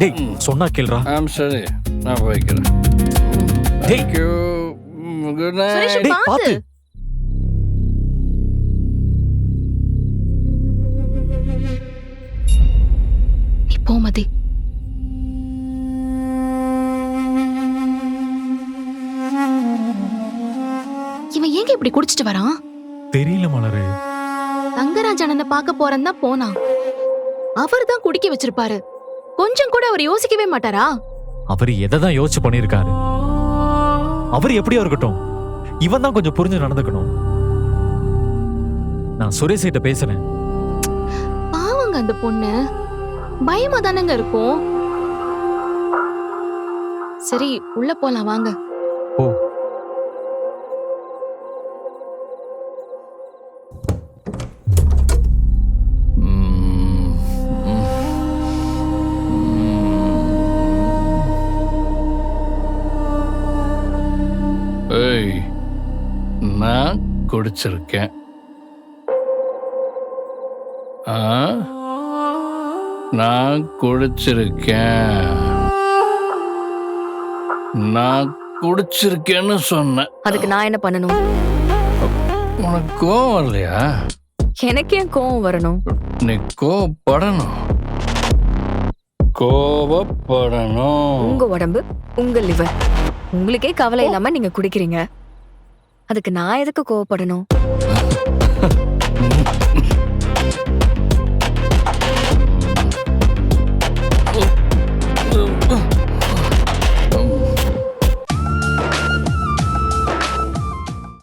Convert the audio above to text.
டேய் சொன்னா கேளுடா. சரி நான் வைக்கிறேன். டேய் தேங்க்யூ. Good Suresh, night. டேய் பாத்து. நீ போ மதி. இவன் ஏங்க இப்படி குடிச்சிட்டு வரான்? தெரியல மலரு. தங்கராஜ் அண்ணனை பார்க்க போறேன்னு தான் போனான். அவர் தான் குடிக்க வச்சிருப்பாரு. கொஞ்சம் கூட அவர் யோசிக்கவே மாட்டாரா? அவர் எதைதான் யோசிச்சு பண்ணிருக்காரு. அவர் எப்படியோ இருக்கட்டும், இவன் தான் கொஞ்சம் புரிஞ்சு நடந்துக்கணும். நான் சுரேஷ் கிட்ட பேசுறேன். பாவங்க அந்த பொண்ணு, பயமா தானங்க இருக்கும். சரி உள்ள போலாம் வாங்க. ஓ ஏய், நான் குடிச்சிருக்கேன். நான் குடிச்சிருக்கேன். நான் குடிச்சிருக்கேன்னு சொன்னேன். அதுக்கு நான் என்ன பண்ணணும்? உனக்கு கோவம் வரலையா? எனக்கு ஏன் கோவம் வரணும்? நீ கோவப்படணும். கோவப்படணும். உங்க உடம்பு, உங்க லிவர், உங்களுக்கே கவலை இல்லாம நீங்க குடிக்கிறீங்க. அதுக்கு நான் எதுக்கு கோவப்படணும்?